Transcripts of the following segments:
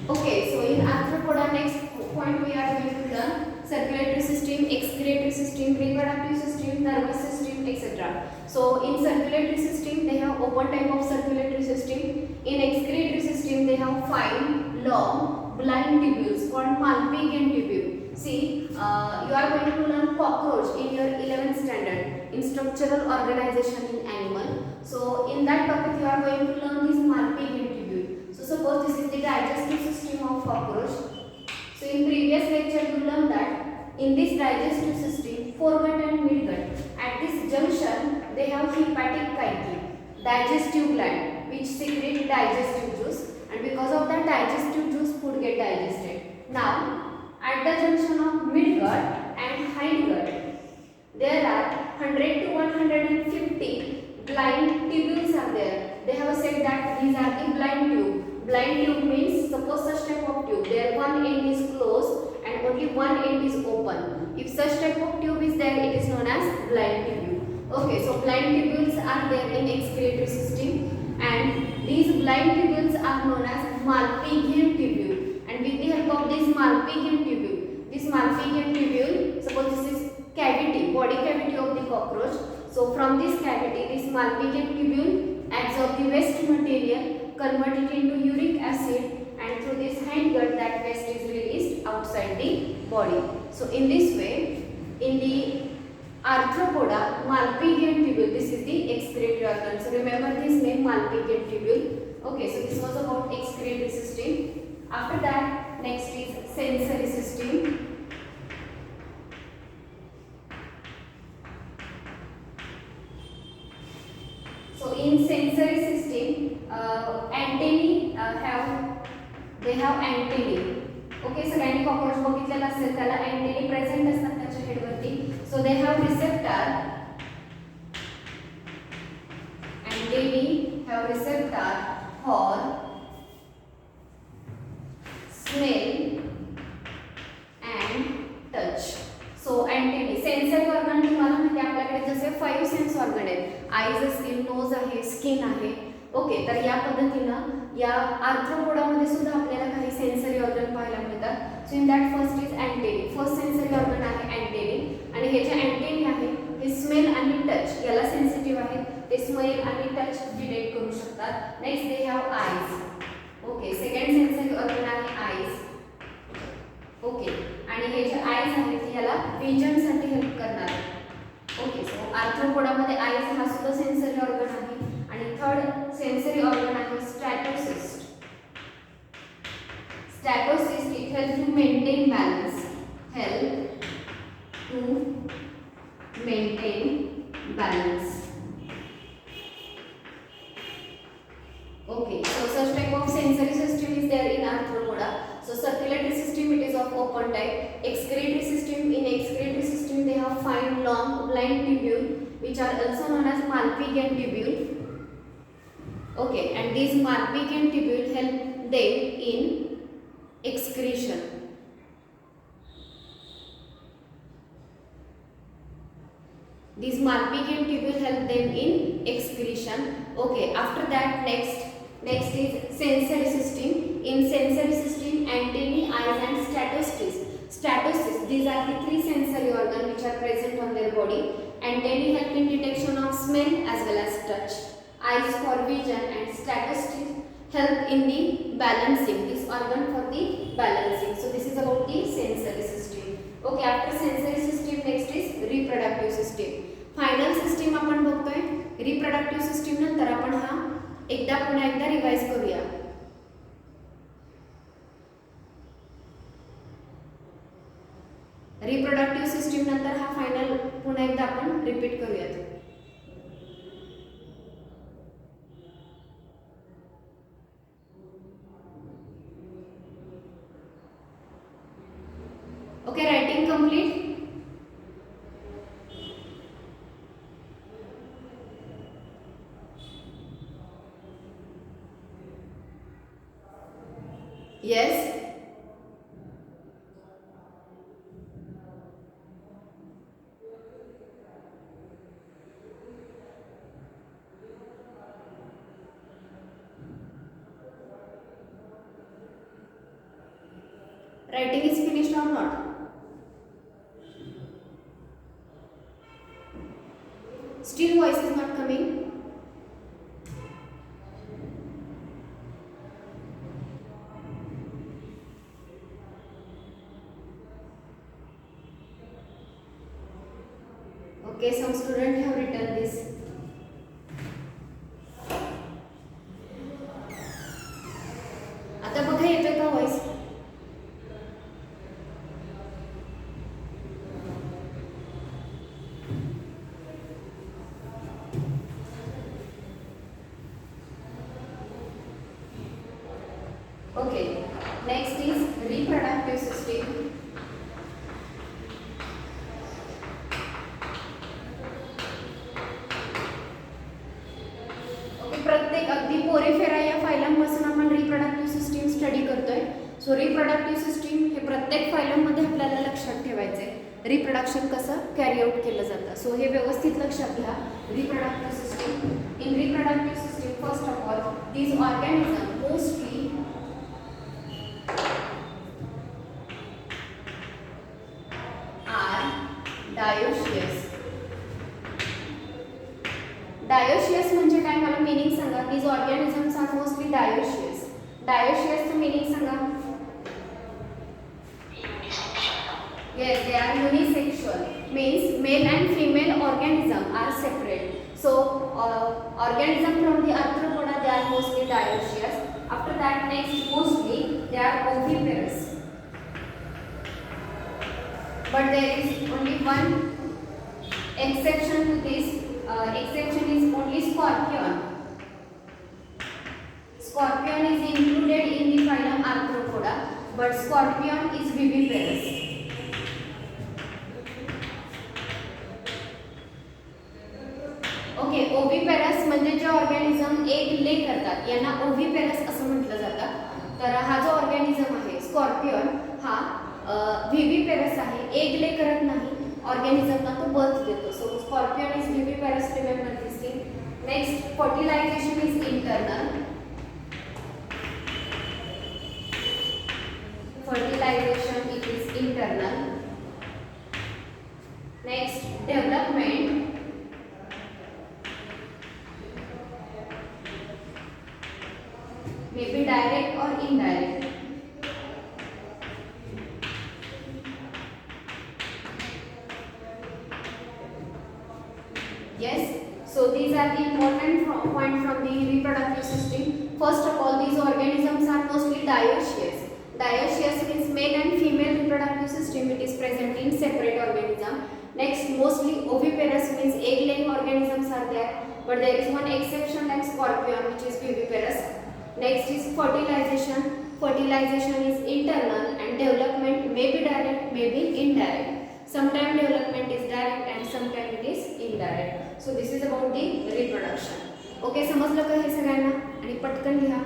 Okay, so in arthropoda, next point we are going to learn circulatory system, excretory system, reproductive system, nervous system, etc. So in circulatory system, they have open type of circulatory system. In excretory system, they have fine, long, blind tubules called Malpighian tubule. See, you are going to learn cockroach in your 11th standard in structural organization in animal. So in that topic, you are going to learn this Malpighian tubule. So suppose this is the digestive system of cockroach. So in previous lecture you learned that in this digestive system, foregut and midgut, at this junction they have hepatic chytly, digestive gland which secrete digestive juice, and because of that digestive juice food get digested. Now at the junction of midgut and hindgut there are 100 to 150 blind tubules are there. They have said that these are the blind tube. Blind tube means suppose such type of tube, their one end is closed and only one end is open. If such type of tube is there, it is known as blind tube. Okay, so blind tubules are there in excretory system, and these blind tubules are known as Malpighian tubule. And with the help of this Malpighian tubule, suppose this is cavity, body cavity of the cockroach. So from this cavity, this Malpighian tubule absorb the waste material, convert it into uric acid, and through this hindgut that waste is released outside the body. So in this way, in the arthropoda, Malpighian tubule, this is the excretory organ. So remember this name, Malpighian tubule. Okay, so this was about excretory system. After that, next is sensory system. So in sensory system, antennae have antennae. Okay, so any cockroach बघितलेला असेल त्याला antennae present असतात त्याच्या head वरती. So they have receptor. Antennae have receptor for smell and touch. So antennae, sensory organ तुम्हाला माहिती आहे आपल्याकडे जसे 5 सेन्स ऑर्गन आहेत, आईज असतील, नोज आहे, स्किन आहे. ओके, तर या पद्धतीनं या आर्थ्रोपोडामध्ये सुद्धा आपल्याला काही सेन्सरी ऑर्गन पाहायला मिळतात. So in that first is antennae. First sensory organ आहे अँटेनी, आणि हे जे अँटेनी आहे हे स्मेल आणि टच याला सेन्सिटिव्ह आहेत. ते स्मेल आणि टच डिटेक्ट करू शकतात. Next they have eyes. Okay, second sensory organ आहे आईज. ओके, आणि हे जे आईज आहेत याला विजन साठी हेल्प करणार. ओके, सो आर्थ्रोपोडामध्ये आईज हा सुद्धा सेन्सरी ऑर्गन आहे. आणि थर्ड सेन्सरी ऑर्गन आहे statocyst. Statocyst it help to maintain balance. Help to maintain balance. Okay, so such type of sensory system is there in arthropoda. So circulatory system, it is of open type. Excretory system, in excretory system they have fine, long, blind tubule which are also known as Malpighian tubule. Okay, and these Malpighian tubule help them in excretion. These Malpighian tubule help them in excretion. Okay, after that next is sensory system. In sensory system, antennae, eyes and statocysts. Statocysts, these are the three sensory organs which are present on their body. Antennae help in detection of smell as well as touch. Eyes for vision and statocysts help in the balancing. This organ for the balancing. So this is about the sensory system. Okay, after sensory system next is reproductive system. Final system आपण बघतोय. Reproductive system नंतर आपण हा पुन्हा एकदा revise करूया. Reproductive system नंतर हा फायनल पुन्हा एकदा आपण रिपीट करूया. Okay, writing complete. Yes. Writing is finished or not? Still voice is not coming. Okay, some students have written this. आता बघा येतोय का voice? Okay, next is reproductive system. Okay, प्रत्येक अगदी पोरेफेरा या फायलमपासून आपण रिप्रोडक्टिव्ह सिस्टीम स्टडी करतोय. सो रिप्रोडक्टिव्ह सिस्टीम हे प्रत्येक फायलममध्ये आपल्याला लक्षात ठेवायचं आहे. रिप्रोडक्शन कसं कॅरी आउट केलं जातं. सो हे व्यवस्थित लक्षात घ्या. Reproductive system. In reproductive system first of all these organisms mostly are dioecious. Dioecious म्हणजे काय मला meaning Sanga. these organisms are mostly dioecious. Dioecious चं meaning Sanga. Yes, they are unisexual. Means male and female organism are separate. So organism from the arthropoda, they are mostly dioecious. After that, next mostly they are oviparous. But there is only one exception to this. Exception is only scorpion. Scorpion is included in the phylum Arthropoda, but scorpion is viviparous. Okay, oviparous म्हणजे जे organism egg ले करतात यांना ओव्हिपेरस असं म्हटलं जातं. तर हा जो ऑर्गॅनिझम आहे स्कॉर्पियन हा व्हिव्हिपेरस आहे. एग ले करत नाही, ऑर्गॅनिझमला तो बर्थ देतो. So scorpion is viviparous. Remember this thing. Next, fertilization is internal. Fertilization it is internal. Next, development. May be direct or indirect. Yes. So these are the important points from the reproductive system. First of all, these organisms are mostly dioecious. Dioecious means male and female reproductive system. It is present in separate organism. Next, mostly oviparous means egg-laying organisms are there, but there is one exception like scorpion, which is viviparous. Next is fertilization. Fertilization is internal, and development may be direct, may be indirect. Sometimes development is direct and sometimes it is indirect. So this is about the reproduction. Okay, समजलं का हे सगळ्यांना? आणि पटकन लिहा.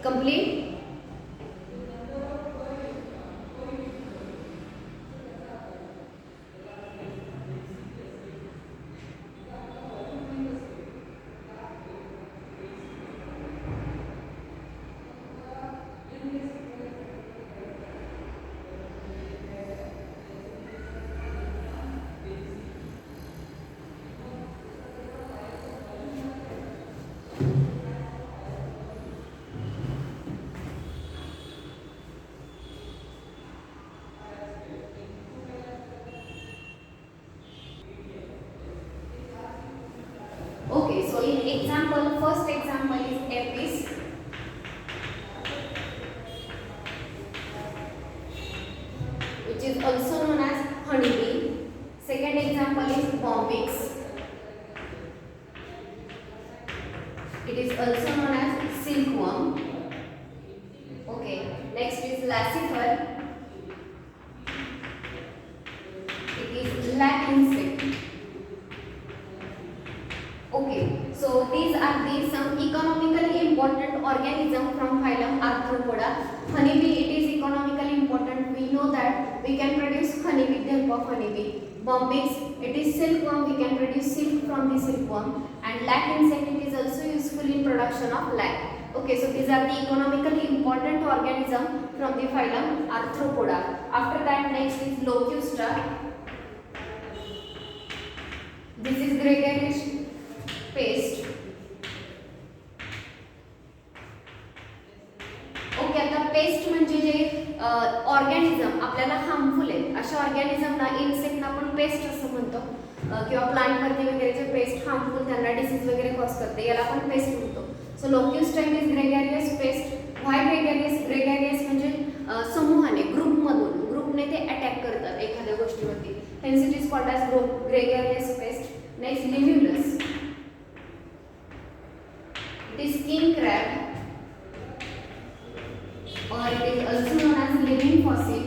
Complete? Okay, so in example, first example is apis. Which is also known as honeybee. Second example is bombyx. It is also known as silkworm. Okay, next is lassifer. organism from phylum Arthropoda. Honeybee, it is economically important. We know that we can produce honey with the help of honeybee. Bombyx, it is silkworm. We can produce silk from the silkworm. And lac insect, it is also useful in production of lac. Okay, so these are the economically important organism from the phylum Arthropoda. After that, next is Locusta. This is gregarious pest. Okay, आता paste म्हणजे जे organism आपल्याला harmful आहेत अशा ऑर्गॅनिझमना इन्सेक्टना आपण paste असं म्हणतो किंवा प्लांटवरती वगैरे जे पेस्ट हार्मफुल त्यांना डिसीज वगैरे कॉज करते याला आपण पेस्ट म्हणतो. So Locusta is gregarious pest. Why gregarious? Gregarious म्हणजे समूहाने ग्रुपमधून ग्रुपने ते अटॅक करतात एखाद्या गोष्टीवरती. Hence it is called as gregarious pest. Next Limulus, it is king crab or it is also known as living fossil.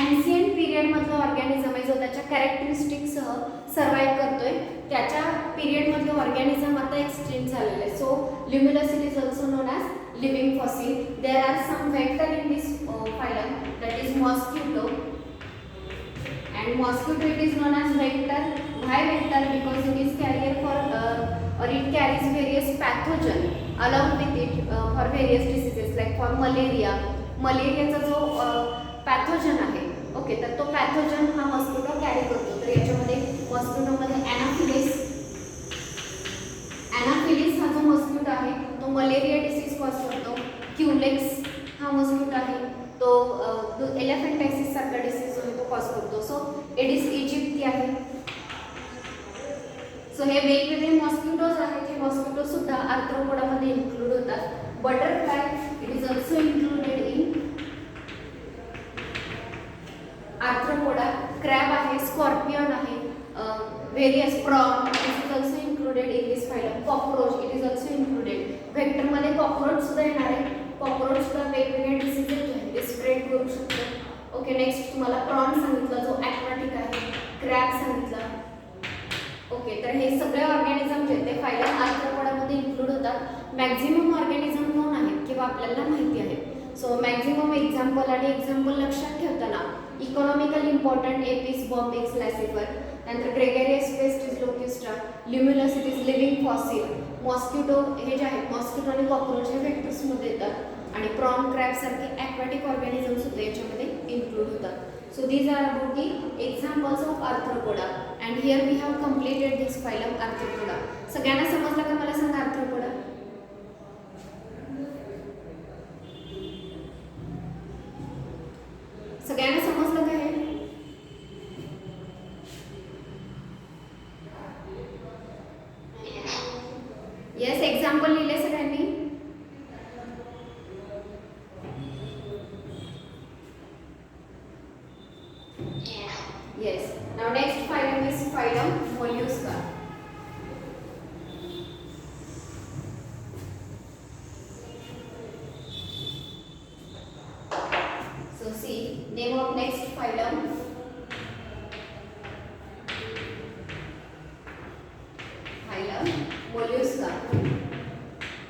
Ancient period मधलं organism आहे जो त्याच्या कॅरेक्टरिस्टिक्स सह सर्वाइव्ह करतोय. त्याच्या पिरियड मधलं ऑर्गॅनिझम आता एक्सटिंक्ट झालेलं आहे. So Limulus it is also known as living fossil. There are some vector in this phylum that is mosquito. And mosquito it is known as vector. Why vector? Because it is carrier for or it carries various pathogen along with it for various diseases like for malaria. मलेरियाचा जो pathogen आहे okay तर तो pathogen हा mosquito carry करतो. तर याच्यामध्ये मॉस्किटोमध्ये ॲनाफिलिस हा जो मॉस्किटो आहे तो मलेरिया डिसीज कॉज करतो. क्युलेक्स हा मॉस्किटो आहे तो एलिफंटायसिस सारखा डिसीज जो आहे तो कॉज करतो. सो एडिस इजिप्टी आहे. सो हे वेगवेगळे मॉस्किटोज आहेत. हे मॉस्किटो सुद्धा आर्थ्रोपोडामध्ये इन्क्लूड होतात. Butterfly it is also included in Arthropoda. Crab आहे, स्कॉर्पियन आहे, various prawn it is also included in this phylum. Cockroach it is also included. व्हेक्टरमध्ये कॉकरोच सुद्धा येणार आहे. कॉकरोच सुद्धा वेगवेगळे डिसीजेस जे आहेत ते स्प्रेड करू शकतो. ओके, नेक्स्ट तुम्हाला प्रॉन सांगितलं जो ॲक्वाटिक आहे. क्रॅब सांगितला. ओके, तर हे सगळे ऑर्गॅनिझम जे ते फायलम आर्थ्रोपोडामध्ये इन्क्लूड होतात. मॅक्झिमम ऑर्गॅनिझम नोन आहेत किंवा आपल्याला माहिती आहे. सो मॅक्झिमम एक्झाम्पल आणि एक्झाम्पल लक्षात ठेवताना economical important Apis, Bombyx, Laccifer. त्यानंतर gregarious pest is Locusta. Limulus it is living fossil. Mosquito हे जे आहेत मॉस्किटो आणि कॉकरोच हे व्हेक्टर्समध्ये येतात आणि प्रॉन क्रॅब सारखे ॲक्वॅटिक ऑर्गॅनिझम सुद्धा याच्यामध्ये इन्क्लूड होतात. So these are about the examples of Arthropoda and here we have completed this phylum Arthropoda. सगळ्यांना समजलं का? मला सांगा Arthropoda. सगळ्यांना समजलं का हे? Yes, example लिहिले सगळ्यांनी? Yes. Now next phylum is phylum Mollusca. So see name of next phylum. Phylum Mollusca.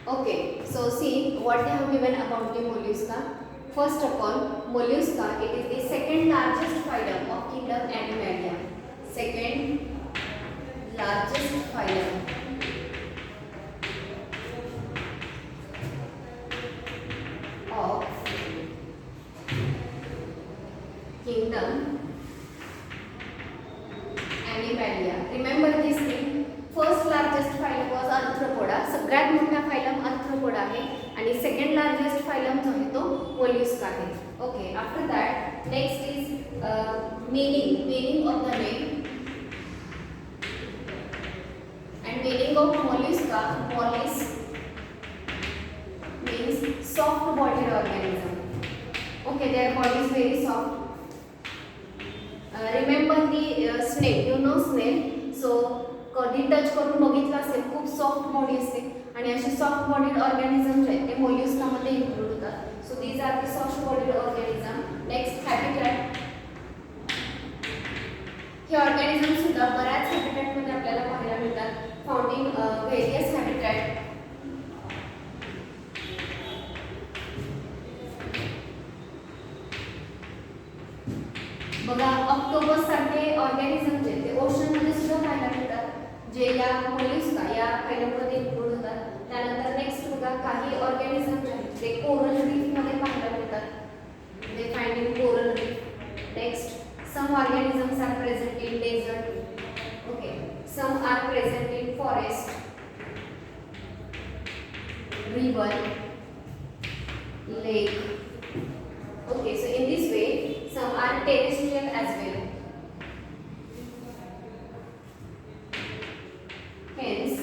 Okay. So see what they have given about the Mollusca. First of all, Mollusca, it is the second largest phylum of kingdom Animalia. Second largest phylum of kingdom Animalia. Remember this thing. First largest phylum was Arthropoda. सगळ्यात मोठा phylum Arthropoda आहे आणि second largest phylum जो आहे तो Mollusca आहे. Okay, after that next is meaning of the name and meaning of Mollusca. Mollis means soft bodied organism. Okay, their body is very soft. Remember the snail, you know snail. So कधी touch करून बघितलं असेल, खूप soft body असते आणि अशी soft bodied organism जे आहेत ते मोल्युस्कामध्ये इन्क्लूड होतात. So these are the soft bodied organism. Next habitat. हे ऑर्गॅनिझम सुद्धा बऱ्याच हॅबिटॅटमध्ये आपल्याला पाहायला मिळतात. Found in various habitat. बघा ऑक्टोपस सारखे ऑर्गॅनिझम जे ते ओशनमध्ये सुद्धा पाहायला मिळतात, जे या मोलस्का या फायलममध्ये इन्क्लूड होतात. त्यानंतर नेक्स्ट बघा काही ऑर्गॅनिझम जे आहेत ते कोरल रीफमध्ये पाहायला मिळतात, ते find in coral reef. Next some organisms are present in desert, okay, some are present in forest, river, lake. Okay, so in this way some are terrestrial as well. Hence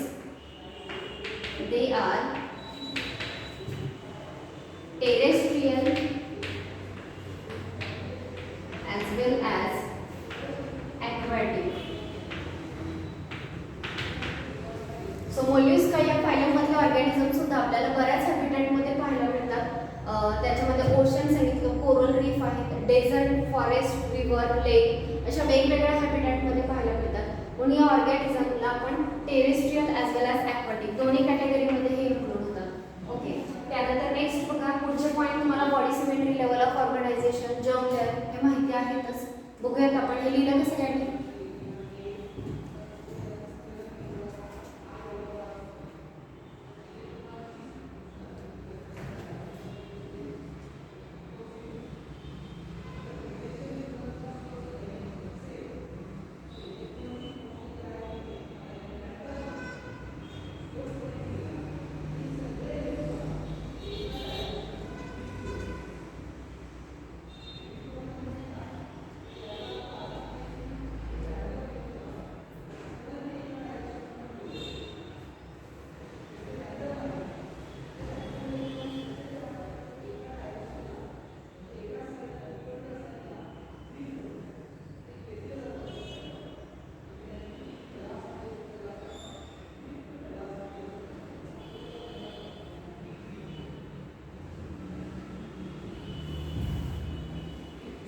they are terrestrial as well as aquatic. So Mollusca या फायलममधले organism सुद्धा आपल्याला बऱ्याच हॅबिटॅटमध्ये पाहायला मिळतात. त्याच्यामध्ये ocean सांगितलं, coral reef आहेत, desert, forest, river, lake अशा वेगवेगळ्या हॅबिटॅटमध्ये पाहायला मिळतात. म्हणून या ऑर्गॅनिझमला आपण terrestrial as well as aquatic दोन्ही कॅटेगरीमध्ये हे इन्क्लूड होतात. ओके, त्यानंतर नेक्स्ट बघा पुढचे पॉईंट तुम्हाला body symmetry, level of organization, germ layer हे माहिती आहेतच. बघूयात आपण हे लिहिलं कसं काय.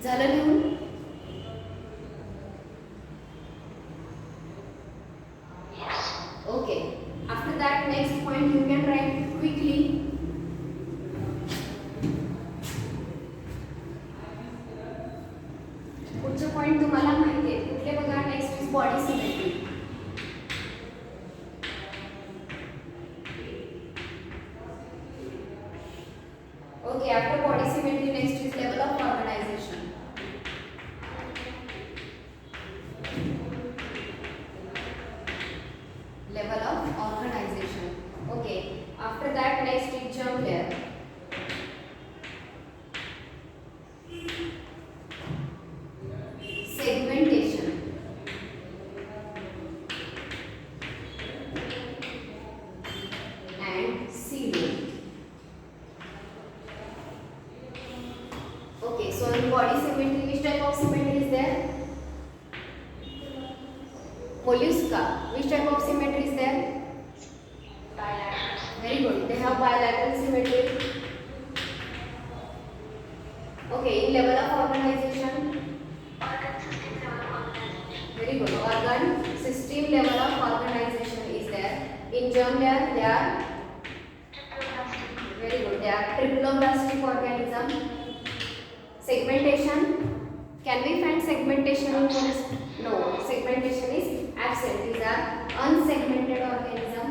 झालं लिहून? Okay. After that, next point you can write quickly. पुढचे पॉइंट तुम्हाला माहिती आहे कुठले बघा. Next is body symmetry. Okay, after body symmetry, next is level of organization. Level of organization. Okay, after that, next is germ layer. Segmentation. And seeding. Okay, so in body symmetry, which type of symmetry is there? Mollusca. Which type of symmetry is there? Bilateral. Very good. They have bilateral symmetry. Okay, in level of organization. Organ system level of organization. Very good. Organ system level of organization is there. In germ layer, they are triploblastic. Very good. They are triploblastic organism. Segmentation. Can we find segmentation in forest? No. Segmentation is absent. These are unsegmented organism.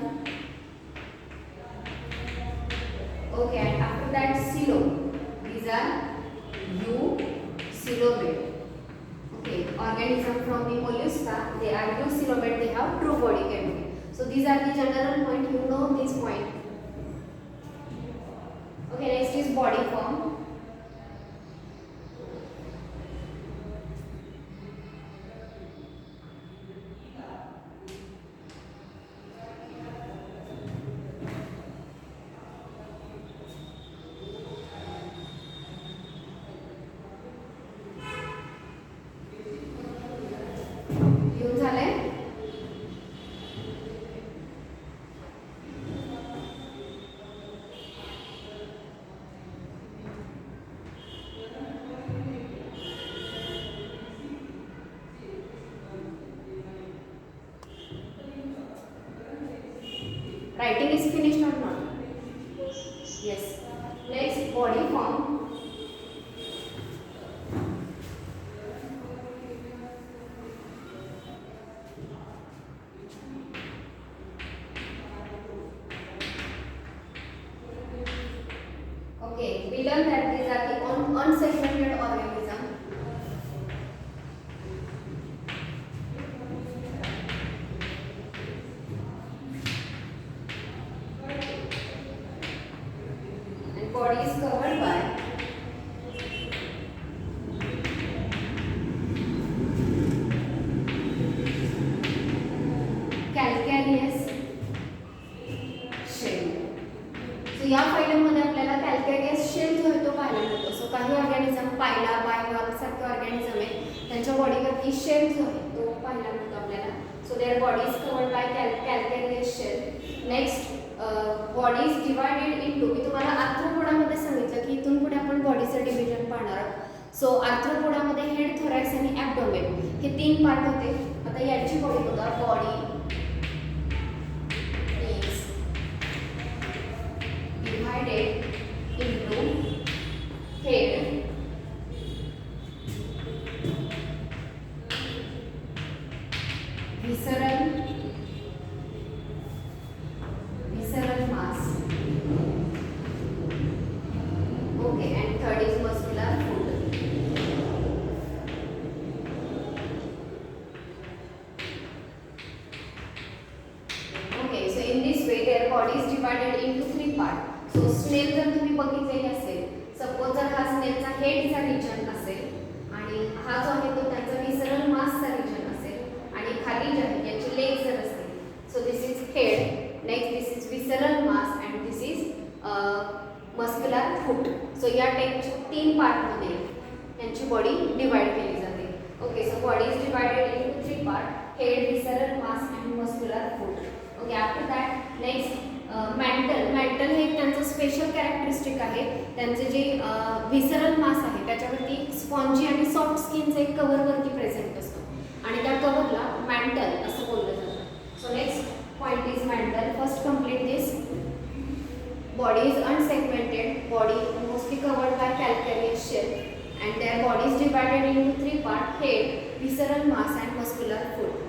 Okay, and after that silo. These are eucoelobate. Okay, organism from the mollusca. They are eucoelobate. They have true body cavity. So these are the general point. You know this point. Okay, next is body form. we learn that these are the unsegmented organism. And body is covered by calcareous shell. So या फायल्यामध्ये आपल्याला कॅल्कॅरियस shell जो आहे तो पाहायला मिळतो. सो काही organism पायला बायलॉग सारखे organism आहे त्यांच्या बॉडीवरती शेल जो आहे तो पाहायला मिळतो आपल्याला. So their body is covered by calcareous shell. Next body is divided into, मी तुम्हाला आर्थ्रोपोडामध्ये सांगितलं की इथून पुढे आपण बॉडीचं डिव्हिजन पाहणार आहोत. सो आर्थ्रोपोडामध्ये हेड, थोरॅक्स आणि ॲब्डोमेन हे 3 पार्ट होते. आता याची बॉडी बघा. Body divided into head, visceral mass, okay, and third is muscular foot. Okay, so in this way their body is divided into 3 parts. So snail जर तुम्ही बघितलेले असेल, सपोज जर हा स्नेलचा हेडचा रिजन असेल आणि हा जो आहे तो त्यांचा विसरल मासचा रिजन असेल आणि खाली जे आहे याचे लेग जर असतील. So this is head, next this is visceral mass and this is muscular foot. So या टाईपच्या 3 पार्टमध्ये यांची बॉडी डिवाइड केली जाते. Okay, so body is divided into 3 part, head, visceral mass and muscular foot. Okay, after that next mantle हे त्यांचं special characteristic आहे. त्यांचे जे व्हिसरल मास आहे त्याच्यावरती स्पॉन्जी आणि सॉफ्ट स्किनचा एक कव्हरवरती प्रेझेंट असतो आणि त्या कव्हरला मॅन्टल असं बोललं जातं. So next point is mantle. First complete this. Body is unsegmented, body mostly covered by calcareous shell and there body is divided into 3 part, head, visceral mass and muscular foot.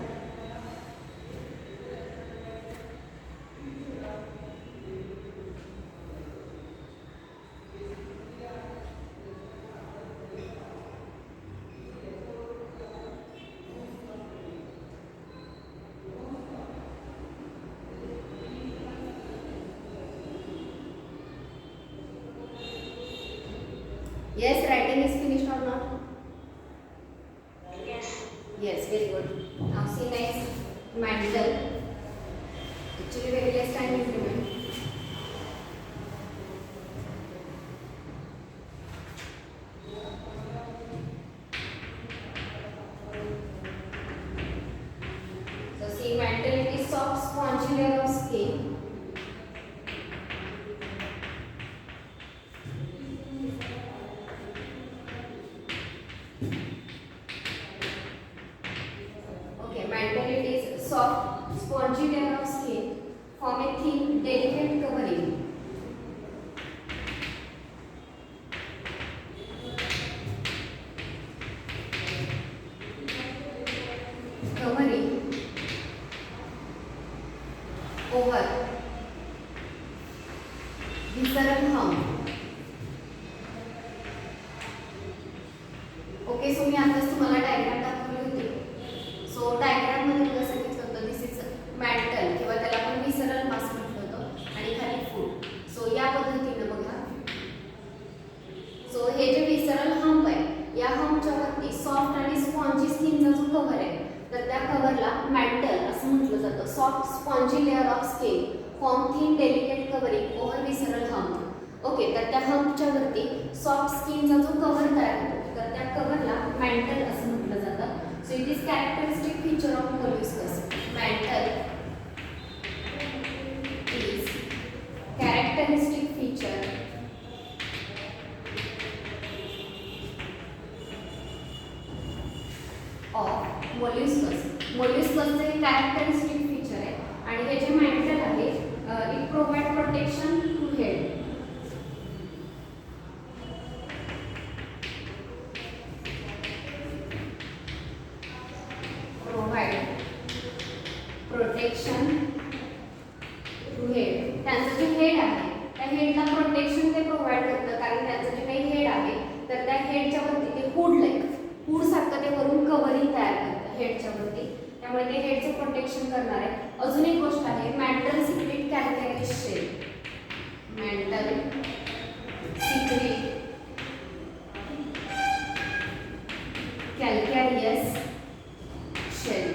Yes, writing is finished or not? Yes. Yes, very good. Now see next, mantle. Actually very less time is remaining. So see mantle, it is soft spongy layer of skin. Mantle, it is soft spongy layer of skin form a thin delicate covering. Covering over visceral hump. Okay, so मी आताच तुम्हाला diagram दाखवली होती. सो डायग्राममध्ये मला सांगितलं होतं this is mantle किंवा त्याला आपण विसरल मास म्हटलं होतं आणि खाली फूट. सो या पद्धतीनं बघा. सो हे जे विसरल हंप आहे या हंपच्या वरती सॉफ्ट आणि स्पॉन्जी स्किनचा जो कव्हर आहे तर त्या कव्हरला मॅन्टल असं म्हटलं जातं. Soft spongy layer of skin form thin delicate covering over visceral hump. Okay, तर त्या हंपच्या वरती सॉफ्ट स्किनचा जो कव्हर तयार होतो तर त्या कव्हरला मॅन्टल असं म्हटलं जातं. So it is characteristic feature of molluscs. Mantle is characteristic feature of molluscs. मोलस्कसचे एक कॅरेक्टरिस्टिक फीचर आहे आणि हे जे मॅन्टल आहे it provide protection to head. Protect mantle, secrete, calcareous shell.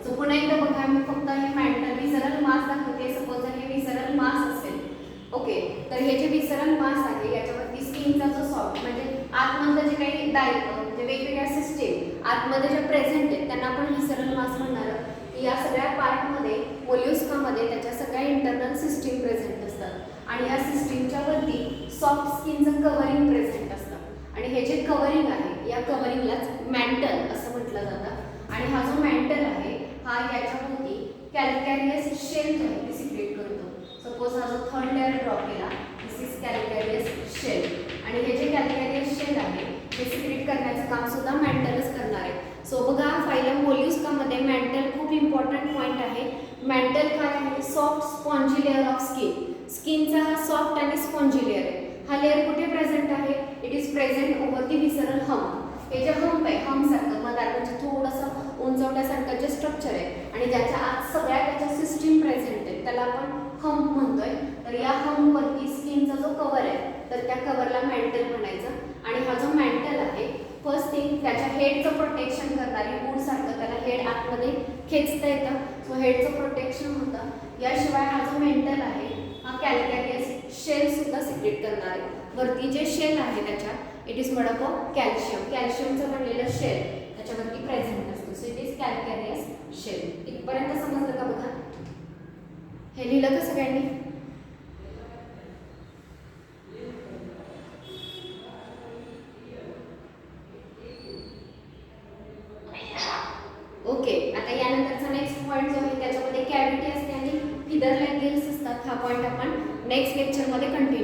So पुन्हा एकदा बघा, मी फक्त हे मॅन्टल विसरल मास दाखवते. सपोज जर हे विसरल मास असेल, ओके, तर हे जे विसरल मास आहे याच्यावरती स्किनचा जो सॉफ्ट म्हणजे आतमधलं जे काही म्हणजे वेगवेगळ्या सिस्टीम आतमध्ये जे प्रेझेंट आहेत त्यांना आपण विसरल मास म्हणणार. या सगळ्या पार्टमध्ये मोल्युस्कामध्ये त्याच्या सगळ्या इंटरनल सिस्टीम प्रेझेंट असतात आणि या सिस्टीमच्या वरती सॉफ्ट स्किनचं कव्हरिंग प्रेझेंट असतं आणि हे जे कव्हरिंग आहे या कव्हरिंगलाच मॅन्टल असं म्हटलं जातं. आणि हा जो मॅन्टल आहे हा याच्याभोवती कॅल्कॅरियस शेल जो आहे ती सिक्रेट करतो. सपोज हा जो थर्ड लेअर ड्रॉ केला, दिस इज कॅल्कॅरियस शेल आणि हे जे कॅल्कॅरियस शेल आहे हे सिक्रेट करण्याचं काम सुद्धा मॅन्टलच करणार आहे. सो बघा, फायलम मोल्युस्कामध्ये मॅन्टल खूप इम्पॉर्टंट पॉईंट आहे. मॅन्टल काय आहे? Soft spongy layer of skin. स्किनचा हा सॉफ्ट आणि स्पॉन्जी लेअर आहे. हा लेअर कुठे प्रेझेंट आहे? It is present over the visceral hump. हे जे हम्प आहे, हम्प सारखं मधार म्हणजे थोडंसं उंचवण्यासारखं जे स्ट्रक्चर आहे आणि ज्याच्या आत सगळ्या त्याच्या सिस्टीम प्रेझेंट आहे त्याला आपण हम्प म्हणतोय. तर या हम्पवरती स्किनचा जो कव्हर आहे तर त्या कव्हरला मॅन्टल म्हणायचं. आणि हा जो मॅन्टल आहे फर्स्ट थिंग त्याच्या हेडचं प्रोटेक्शन करणारी वूड सारखं त्याला हेड आतमध्ये खेचता येतं. सो हेडचं प्रोटेक्शन होतं. याशिवाय हा जो मेंटल आहे हा कॅल्कॅरियस शेल सुद्धा सिक्रेट करणार आहे. वरती जे शेल आहे त्याच्या it is made up of calcium. कॅल्शियमचं बनलेलं शेल त्याच्यावरती प्रेझेंट असतो. So it is calcareous shell. इथपर्यंत समजलं का? बघा, हे लिहिलं का सगळ्यांनी? ओके, आता यानंतरचा नेक्स्ट पॉईंट जो आहे त्याच्यामध्ये कॅव्हिटी असते आणि फिदर लाईक गिल्स असतात. हा पॉईंट आपण नेक्स्ट लेक्चरमध्ये कंटिन्यू